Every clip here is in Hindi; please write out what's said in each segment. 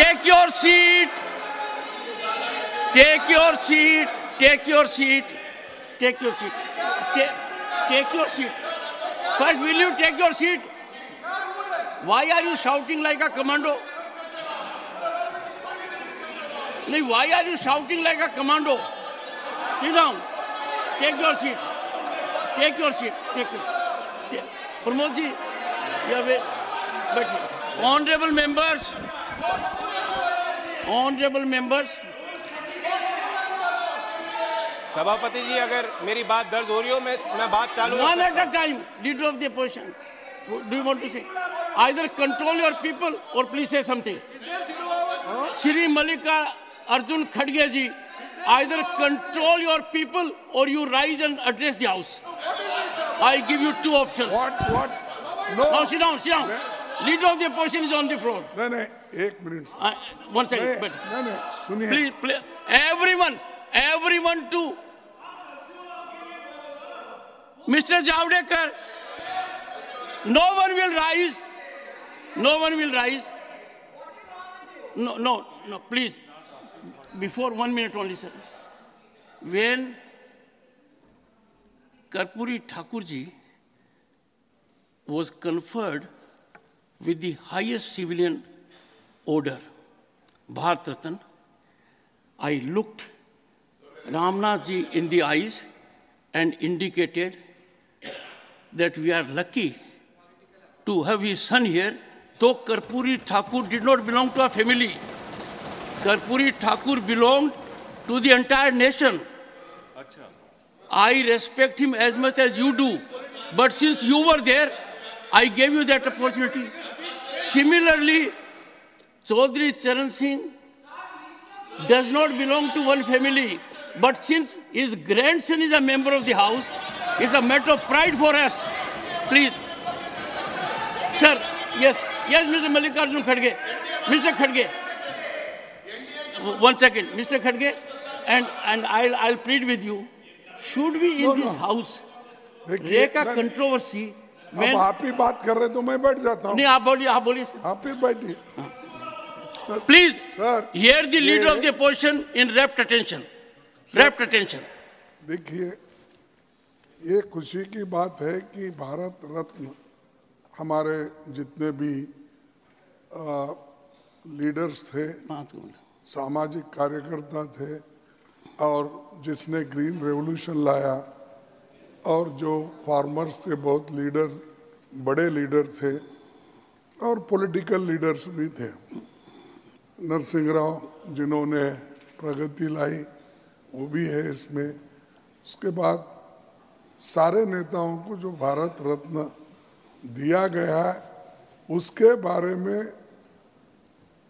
Take your seat. Take your seat. Take your seat. Take your seat. Take your seat. First, will you take your seat? Why are you shouting like a commando? Why are you shouting like a commando? Sit down. Take your seat. Take your seat. Pramod ji, you have a... Honorable members. Honorable members. सभापति जी, अगर मेरी बात दर्ज हो रही हो, मैं बात चालू One at a time, leader of the opposition. Do you want to say? Either control your people or please say something. Shri Mallika Arjun Khadge ji, either control your people or you rise and address the house. I give you two options. What? No. Now sit down. Leader of the opposition is on the floor. नहीं, एक मिनट. 1 second. नहीं, सुनिए. Please, everyone to Mr. Javadekar. No one will rise. No, please. Before 1 minute only, sir. When Karpuri Thakurji was conferred with the highest civilian order, Bharat Ratna, I looked Ramnath ji in the eyes and indicated that we are lucky to have his son here, though Karpuri Thakur did not belong to a family. Karpuri Thakur belonged to the entire nation. I respect him as much as you do, but since you were there, I gave you that opportunity. Similarly, Chaudhry Charan Singh does not belong to one family, but since his grandson is a member of the house, it's a matter of pride for us. Please. Sir, yes, Mr. Mallikarjun Khadge. Mr. Khadge. 1 second. Mr. Khadge, and I'll plead with you. Should we in this house make a controversy? अब आप ही बात कर रहे तो मैं बैठ जाता हूँ. नहीं, आप बोलिए. आप ही बैठिए. Please, sir, hear the leader of the opposition in rapt attention. Rapt attention. देखिए, ये खुशी की बात है कि भारत रत्न हमारे जितने भी लीडर्स थे, सामाजिक कार्यकर्ता थे, और जिसने ग्रीन रेवोल्यूशन लाया, और जो फार्मर्स के बहुत बड़े लीडर थे, और पॉलिटिकल लीडर्स भी थे. नरसिंह राव जिन्होंने प्रगति लाई, वो भी है इसमें. उसके बाद सारे नेताओं को जो भारत रत्न दिया गया है, उसके बारे में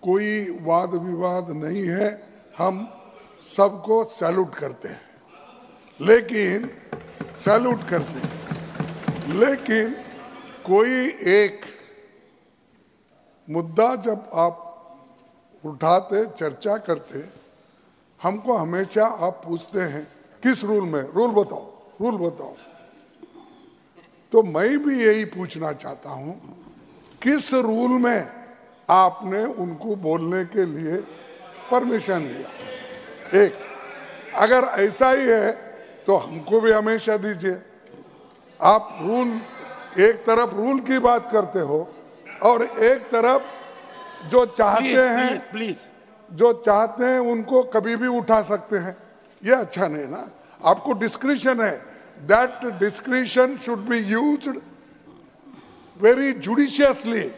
कोई वाद विवाद नहीं है. हम सबको सैल्यूट करते हैं, लेकिन कोई एक मुद्दा जब आप उठाते, चर्चा करते, हमको हमेशा आप पूछते हैं किस रूल में, रूल बताओ. तो मैं भी यही पूछना चाहता हूं, किस रूल में आपने उनको बोलने के लिए परमिशन दिया? एक, अगर ऐसा ही है तो हमको भी हमेशा दीजिए. आप एक तरफ रूल की बात करते हो और एक तरफ जो चाहते हैं उनको कभी भी उठा सकते हैं. ये अच्छा नहीं ना. आपको डिस्क्रिशन है. That discretion should be used very judiciously,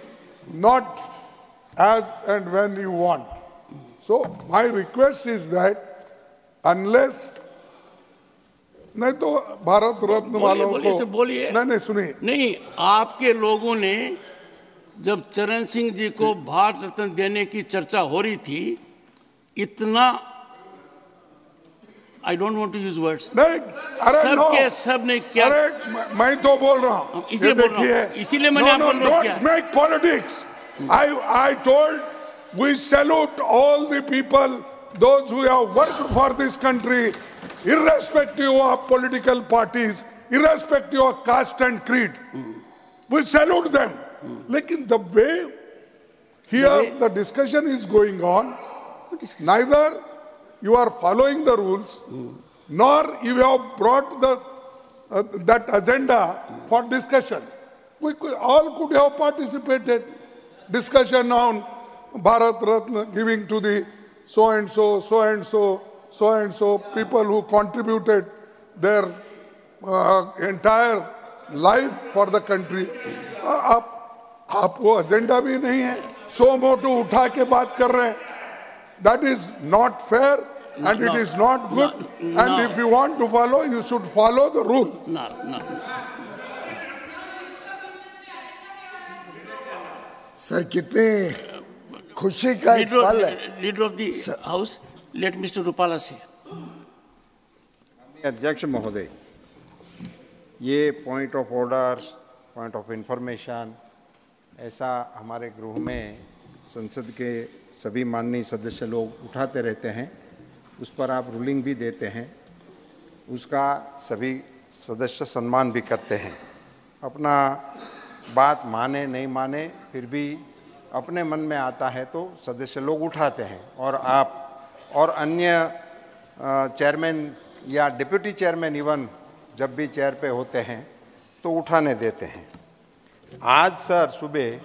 not as and when you want. So my request is that unless, नहीं तो भारत रत्न वालों को बोलिए. नहीं सुनिए. नहीं, आपके लोगों ने जब चरण सिंह जी को भारत रत्न देने की चर्चा हो रही थी, इतना, I don't want to use words. नहीं, अरे सब ने क्या? अरे मैं तो बोल रहा हूँ. इसीलिए मैंने आपको अनुरोध किया. Don't make politics. I told we salute all the people, those who have worked for this country, irrespective of political parties, irrespective of caste and creed. We salute them. लेकिन the way Here the discussion is going on. Neither you are following the rules, nor you have brought that agenda for discussion. We all could have participated. Discussion on Bharat Ratna giving to the so and so, so and so, so and so people who contributed their entire life for the country. आप वो एजेंडा भी नहीं है, सो मोटो उठा के बात कर रहे हैं. That is not fair and it is not good. And if you want to follow, you should follow the rule. No. Sir कितने खुशी का एक पल है. Leader of the House, let Mr. Rupala say. अध्यक्ष महोदय, ये point of order, point of information ऐसा हमारे गृह में संसद के सभी माननीय सदस्य लोग उठाते रहते हैं. उस पर आप रूलिंग भी देते हैं, उसका सभी सदस्य सम्मान भी करते हैं. अपना बात माने नहीं माने, फिर भी अपने मन में आता है तो सदस्य लोग उठाते हैं. और आप और अन्य चेयरमैन या डिप्यूटी चेयरमैन इवन जब भी चेयर पे होते हैं तो उठाने देते हैं. आज सर सुबह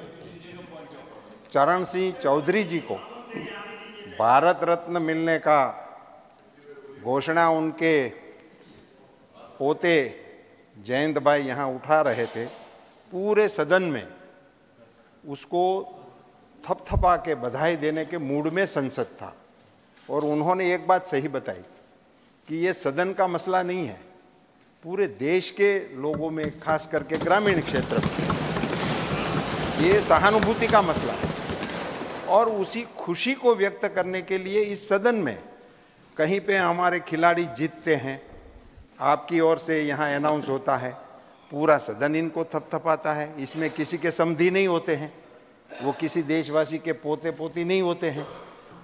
चरण सिंह चौधरी जी को भारत रत्न मिलने का घोषणा उनके पोते जयंत भाई यहाँ उठा रहे थे. पूरे सदन में उसको थपथपा के बधाई देने के मूड में संसद था. और उन्होंने एक बात सही बताई कि ये सदन का मसला नहीं है, पूरे देश के लोगों में, खास करके ग्रामीण क्षेत्र में ये सहानुभूति का मसला है. और उसी खुशी को व्यक्त करने के लिए इस सदन में कहीं पे हमारे खिलाड़ी जीतते हैं, आपकी ओर से यहाँ अनाउंस होता है, पूरा सदन इनको थपथपाता है. इसमें किसी के समधी नहीं होते हैं, वो किसी देशवासी के पोते पोती नहीं होते हैं,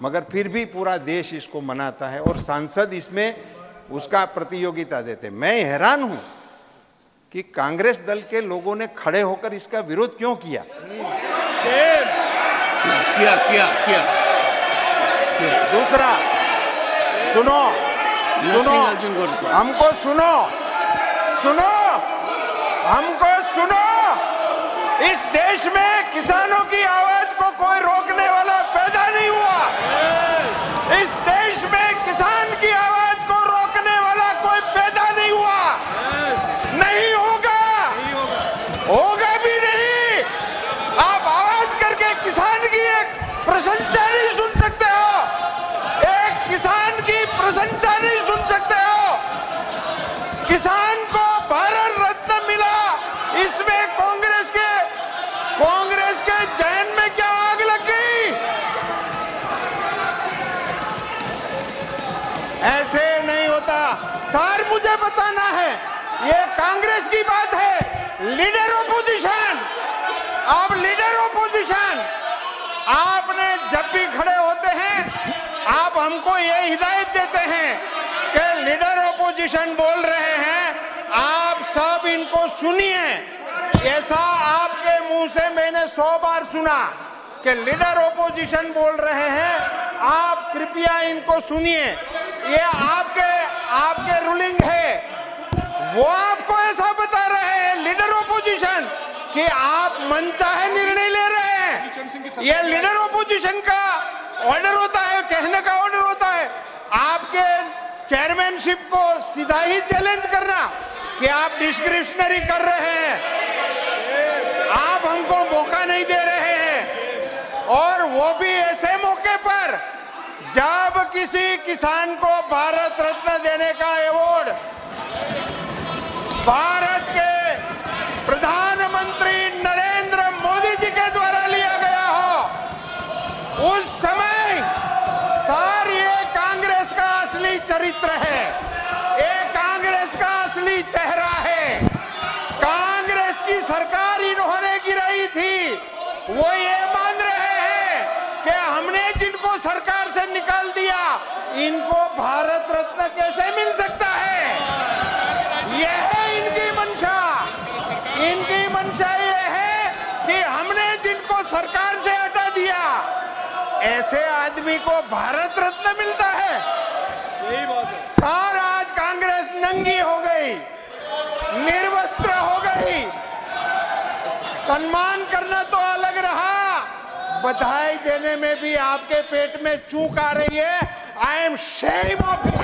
मगर फिर भी पूरा देश इसको मनाता है और सांसद इसमें उसका प्रतियोगिता देते. मैं हैरान हूँ कि कांग्रेस दल के लोगों ने खड़े होकर इसका विरोध क्यों किया. दूसरा, सुनो, हमको सुनो. इस देश में किसानों की आवाज को कोई रोकने वाला पैदा नहीं हुआ. इस देश में किसान की आवाज को रोकने वाला कोई पैदा नहीं हुआ. नहीं होगा भी नहीं. आप आवाज करके किसान की एक प्रशंसा नहीं सुन सकते हो, एक किसान की प्रशंसा नहीं सुन सकते हो. किसान को भारत रत्न मिला, इसमें कांग्रेस के जहन में क्या आग लग गई. ऐसे नहीं होता. सर मुझे बताना है, ये कांग्रेस की बात है. लीडर ऑपोजिशन, आप लीडर ऑपोजिशन, आपने जब भी खड़े होते हैं आप हमको ये हिदायत देते हैं कि लीडर ऑपोजिशन बोल रहे हैं, आप सब इनको सुनिए. ऐसा आपके मुंह से मैंने 100 बार सुना कि लीडर ऑपोजिशन बोल रहे हैं, आप कृपया इनको सुनिए. ये आपके रूलिंग है, वो आपको ऐसा बता रहे हैं लीडर ऑपोजिशन कि आप मनचाहे निर्णय ले रहे हैं. ये लीडर ऑपोजिशन का ऑर्डर होता है, कहने का ऑर्डर होता है. आपके चेयरमैनशिप को सीधा ही चैलेंज करना कि आप डिस्क्रिप्शनरी कर रहे हैं, आप हमको मौका नहीं दे रहे हैं. और वो भी ऐसे मौके पर जब किसी किसान को भारत रत्न देने का अवार्ड भारत के प्रधानमंत्री नरेंद्र मोदी जी के द्वारा लिया गया हो, उस समय सर ये कांग्रेस का असली चरित्र है, ये कांग्रेस का असली चेहरा है. कांग्रेस की सरकार इन्होंने गिराई थी, वो ये मान रहे हैं कि हमने जिनको सरकार से निकाल दिया, इनको भारत रत्न कैसे मिल सकता है. यह है इनकी मंशा. इनकी मंशा ये है कि हमने जिनको सरकार से हटा दिया, ऐसे आदमी को भारत रत्न मिलता है। सारा आज कांग्रेस नंगी हो गई, निर्वस्त्र हो गई। सम्मान करना तो अलग रहा, बधाई देने में भी आपके पेट में चूक आ रही है। I am shame of it.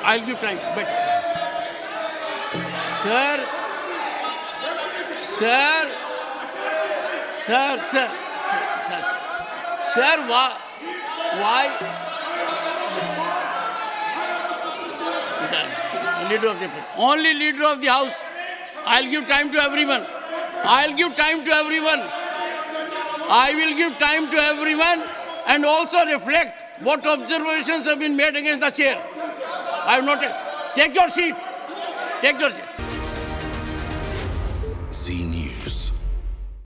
I'll give time, but sir, why? Leader of the only leader of the house. I'll give time to everyone. I will give time to everyone and also reflect what observations have been made against the chair. I have not. Take your seat. Zee News.